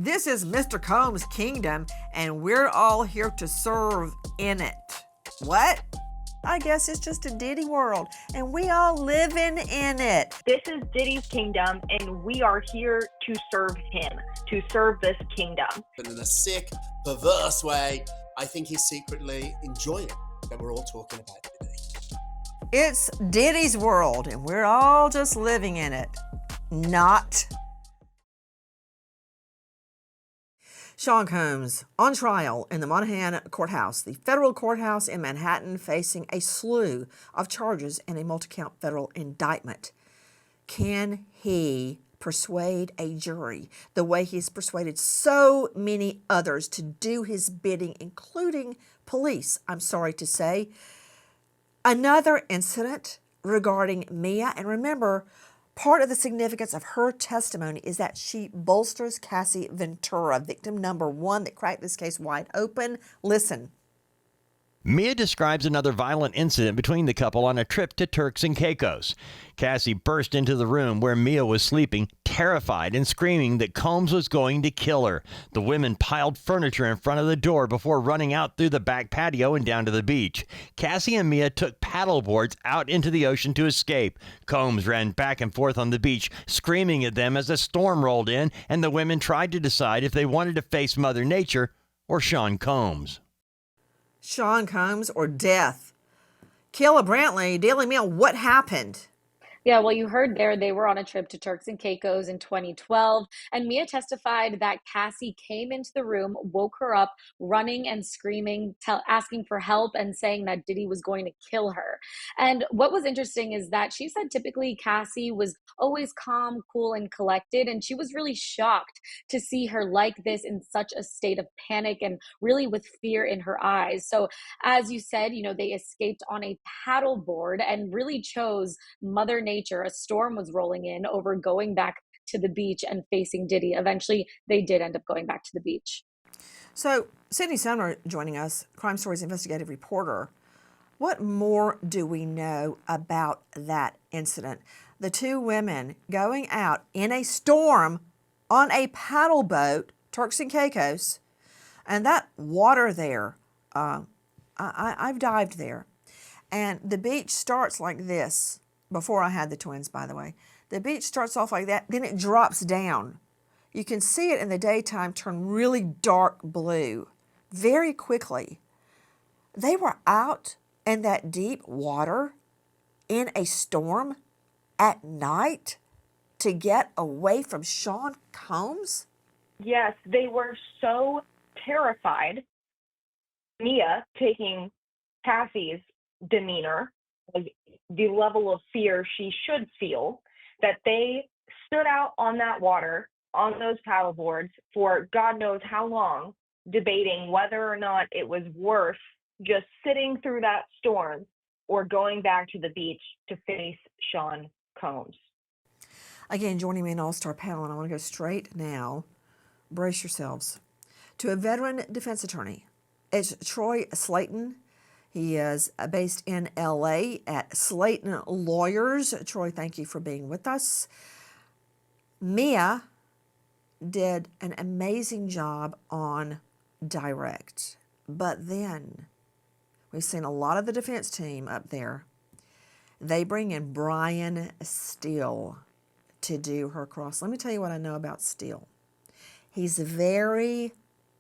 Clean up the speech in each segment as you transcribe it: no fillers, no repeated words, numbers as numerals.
This is Mr. Combs' kingdom, and we're all here to serve in it. What? I guess it's just a Diddy world, and we all living in it. This is Diddy's kingdom, and we are here to serve him, to serve this kingdom. But in a sick, perverse way, I think he's secretly enjoying it that we're all talking about today. It's Diddy's world, and we're all just living in it. Not. Sean Combs on trial in the Monahan courthouse, the federal courthouse in Manhattan, facing a slew of charges and a multi-count federal indictment. Can he persuade a jury the way he's persuaded so many others to do his bidding, including police, I'm sorry to say? Another incident regarding Mia, and remember, part of the significance of her testimony is that she bolsters Cassie Ventura, victim number one that cracked this case wide open. Listen. Mia describes another violent incident between the couple on a trip to Turks and Caicos. Cassie burst into the room where Mia was sleeping, terrified and screaming that Combs was going to kill her. The women piled furniture in front of the door before running out through the back patio and down to the beach. Cassie and Mia took paddle boards out into the ocean to escape. Combs ran back and forth on the beach, screaming at them as a storm rolled in, and the women tried to decide if they wanted to face Mother Nature or Sean Combs. Sean Combs or death. Kayla Brantley, Daily Mail, what happened? Yeah, well, you heard there they were on a trip to Turks and Caicos in 2012, and Mia testified that Cassie came into the room, woke her up, running and screaming, asking for help and saying that Diddy was going to kill her. And what was interesting is that she said typically Cassie was always calm, cool, and collected, and she was really shocked to see her like this in such a state of panic and really with fear in her eyes. So as you said, they escaped on a paddle board and really chose Mother Nature. A storm was rolling in over going back to the beach and facing Diddy. Eventually, they did end up going back to the beach. So, Sydney Sumner joining us, Crime Stories investigative reporter. What more do we know about that incident? The two women going out in a storm on a paddle boat, Turks and Caicos, and that water there, I've dived there, and the beach starts like this. Before I had the twins, by the way. The beach starts off like that, then it drops down. You can see it in the daytime turn really dark blue very quickly. They were out in that deep water in a storm at night to get away from Sean Combs? Yes, they were so terrified. Mia taking Cassie's demeanor, like the level of fear she should feel, that they stood out on that water, on those paddle boards for God knows how long, debating whether or not it was worth just sitting through that storm or going back to the beach to face Sean Combs. Again, joining me in All-Star panel, and I want to go straight now, brace yourselves, to a veteran defense attorney. It's Troy Slayton. He is based in LA at Slayton Lawyers. Troy, thank you for being with us. Mia did an amazing job on direct, but then we've seen a lot of the defense team up there. They bring in Brian Steele to do her cross. Let me tell you what I know about Steele. He's very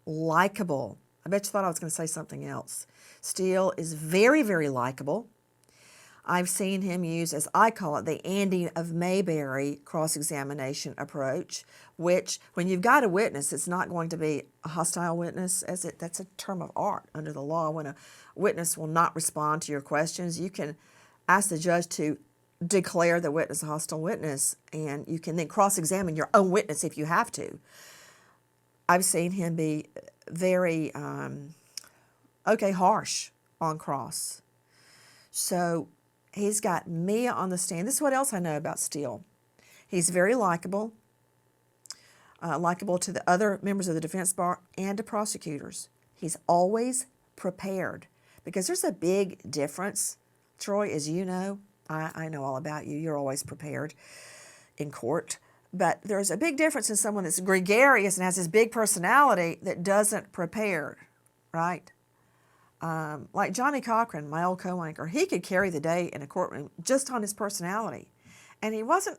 likable. I bet you thought I was going to say something else. Steele is very, very likable. I've seen him use, as I call it, the Andy of Mayberry cross-examination approach, which, when you've got a witness, it's not going to be a hostile witness. That's a term of art under the law. When a witness will not respond to your questions, you can ask the judge to declare the witness a hostile witness, and you can then cross-examine your own witness if you have to. I've seen him be very, harsh on cross. So he's got Mia on the stand. This is what else I know about Steele. He's very likable, likable to the other members of the defense bar and to prosecutors. He's always prepared, because there's a big difference. Troy, as you know, I know all about you. You're always prepared in court. But there's a big difference in someone that's gregarious and has this big personality that doesn't prepare, right? Like Johnny Cochran, my old co-anchor, he could carry the day in a courtroom just on his personality. And he wasn't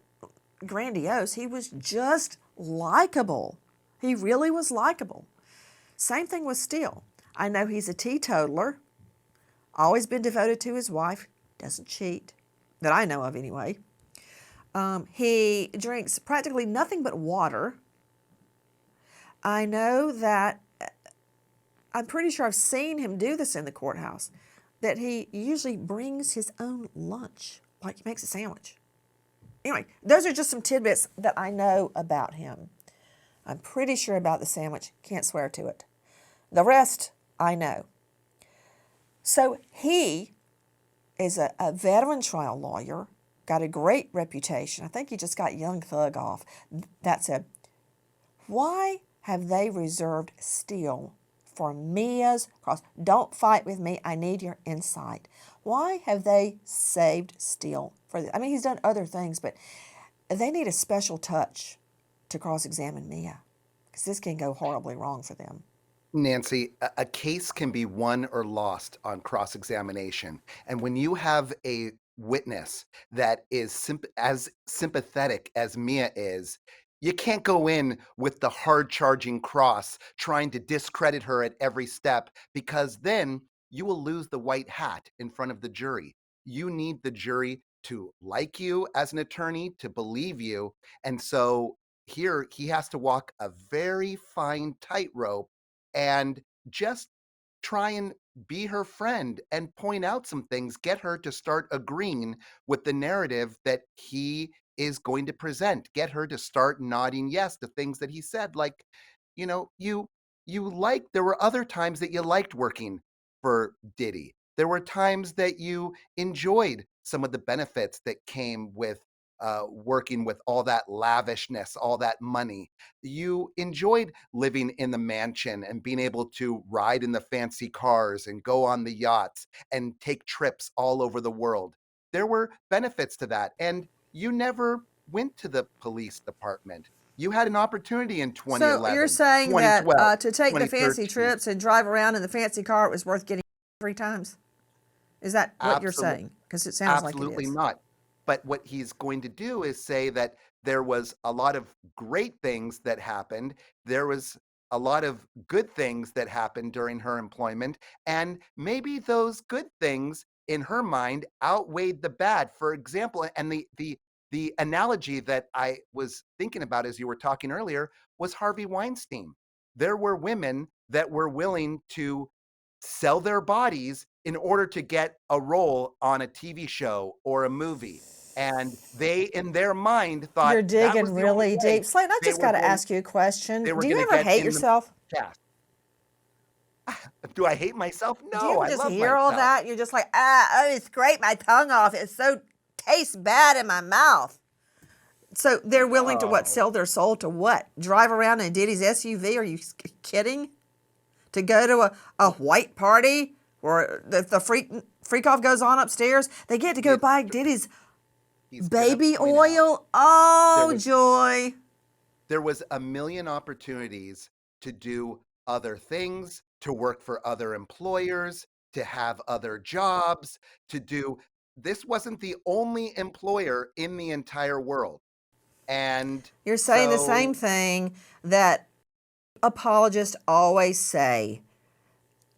grandiose, he was just likable. He really was likable. Same thing with Steele. I know he's a teetotaler, always been devoted to his wife, doesn't cheat, that I know of anyway. He drinks practically nothing but water. I know that, I'm pretty sure I've seen him do this in the courthouse, that he usually brings his own lunch, like he makes a sandwich. Anyway, those are just some tidbits that I know about him. I'm pretty sure about the sandwich, can't swear to it. The rest, I know. So he is a veteran trial lawyer, got a great reputation. I think he just got Young Thug off. That said, why have they reserved Steele for Mia's cross? Don't fight with me. I need your insight. Why have they saved Steele for this? I mean, he's done other things, but they need a special touch to cross-examine Mia because this can go horribly wrong for them. Nancy, a case can be won or lost on cross-examination. And when you have a witness that is as sympathetic as Mia is, you can't go in with the hard-charging cross trying to discredit her at every step, because then you will lose the white hat in front of the jury. You need the jury to like you as an attorney, to believe you. And so here he has to walk a very fine tightrope and just try and be her friend and point out some things, get her to start agreeing with the narrative that he is going to present, get her to start nodding yes to things that he said. Like, there were other times that you liked working for Diddy. There were times that you enjoyed some of the benefits that came with working with all that lavishness, all that money. You enjoyed living in the mansion and being able to ride in the fancy cars and go on the yachts and take trips all over the world. There were benefits to that. And you never went to the police department. You had an opportunity in So 2011, you're saying that 2012, to take the fancy 2013. trips and drive around in the fancy car, it was worth getting 3 times? Is that what you're saying? Because it sounds like it Absolutely is. not. But what he's going to do is say that there was a lot of great things that happened. There was a lot of good things that happened during her employment. And maybe those good things in her mind outweighed the bad. For example, and the analogy that I was thinking about as you were talking earlier was Harvey Weinstein. There were women that were willing to sell their bodies in order to get a role on a TV show or a movie. And they, in their mind, thought You're that was digging the only really way deep. Slayton, I they just were got to going ask you a question. they were Do you going to ever get hate in the yourself? cast. Do I hate myself? Do you No, ever I just love hear all myself. that? You're just like, oh, it scraped my tongue off. It so tastes bad in my mouth. So they're willing to what? No. Sell their soul to what? Drive around in Diddy's SUV? Are you kidding? To go to a white party where the freak off goes on upstairs? They get to go It- buy Diddy's He's gonna baby point out oil. Oh, was joy. there was a million opportunities to do other things, to work for other employers, to have other jobs, to do. This wasn't the only employer in the entire world. And You're saying the same so thing that apologists always say.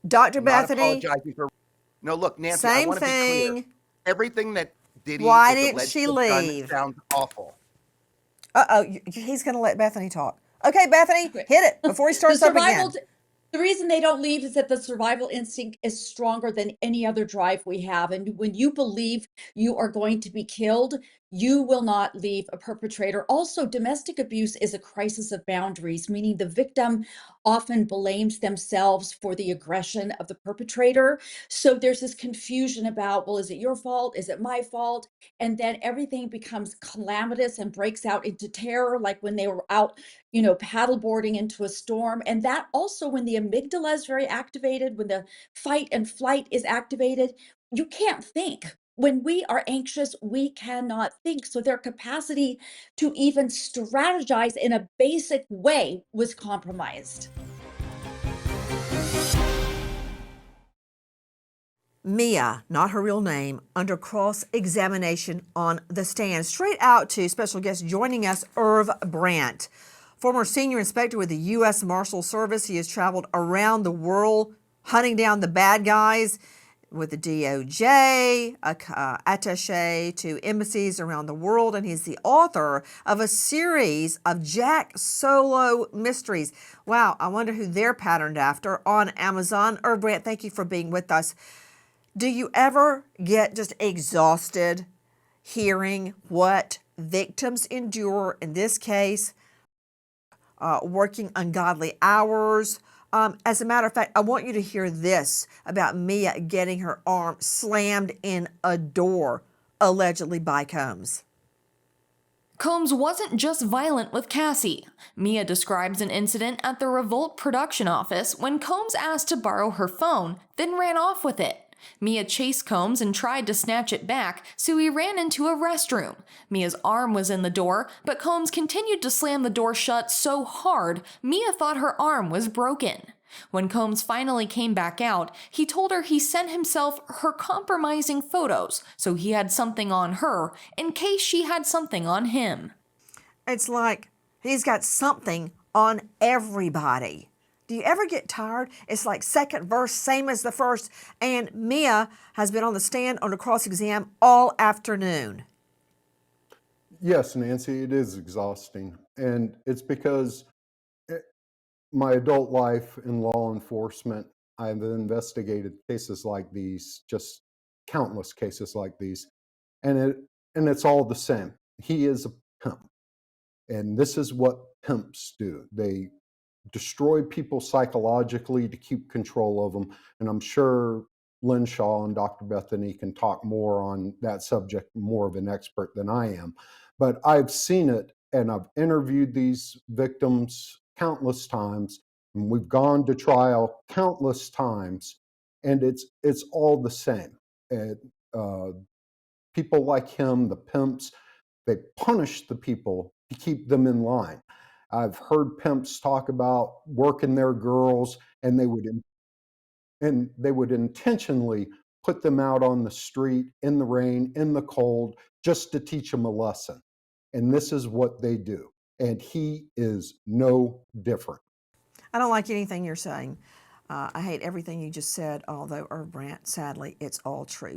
Dr. I'm not Bethany, apologizing for. No, look, Nancy, I same want to be clear. thing. Everything that Diddy Why is didn't alleged she to have done leave? sounds awful. He's going to let Bethany talk. Okay, Bethany, Okay. hit it before he The starts up again. the reason they don't leave is that the survival instinct is stronger than any other drive we have. And when you believe you are going to be killed, you will not leave a perpetrator. Also, domestic abuse is a crisis of boundaries, meaning the victim often blames themselves for the aggression of the perpetrator. So there's this confusion about, well, is it your fault? Is it my fault? And then everything becomes calamitous and breaks out into terror, like when they were out paddleboarding into a storm. And that also, when the amygdala is very activated, when the fight and flight is activated, you can't think. When we are anxious, we cannot think. So their capacity to even strategize in a basic way was compromised. Mia, not her real name, under cross-examination on the stand. Straight out to special guest joining us, Irv Brandt. Former senior inspector with the U.S. Marshal Service. He has traveled around the world hunting down the bad guys with the DOJ, attache to embassies around the world, and he's the author of a series of Jack Solo mysteries. Wow, I wonder who they're patterned after on Amazon. Irv Brandt, thank you for being with us. Do you ever get just exhausted hearing what victims endure, in this case, working ungodly hours? As a matter of fact, I want you to hear this about Mia getting her arm slammed in a door, allegedly by Combs. Combs wasn't just violent with Cassie. Mia describes an incident at the Revolt production office when Combs asked to borrow her phone, then ran off with it. Mia chased Combs and tried to snatch it back, so he ran into a restroom. Mia's arm was in the door, but Combs continued to slam the door shut so hard, Mia thought her arm was broken. When Combs finally came back out, he told her he sent himself her compromising photos, so he had something on her in case she had something on him. It's like he's got something on everybody. Do you ever get tired? It's like second verse, same as the first. And Mia has been on the stand on a cross-exam all afternoon. Yes, Nancy, it is exhausting. And it's because my adult life in law enforcement, I've investigated cases like these, just countless cases like these. And it's all the same. He is a pimp. And this is what pimps do. They destroy people psychologically to keep control of them. And I'm sure Lynn Shaw and Dr. Bethany can talk more on that subject, more of an expert than I am. But I've seen it, and I've interviewed these victims countless times, and we've gone to trial countless times, and it's all the same. And, people like him, the pimps, they punish the people to keep them in line. I've heard pimps talk about working their girls, and they would intentionally put them out on the street in the rain, in the cold, just to teach them a lesson. And this is what they do. And he is no different. I don't like anything you're saying. I hate everything you just said, although, Irv Brandt, sadly, it's all true.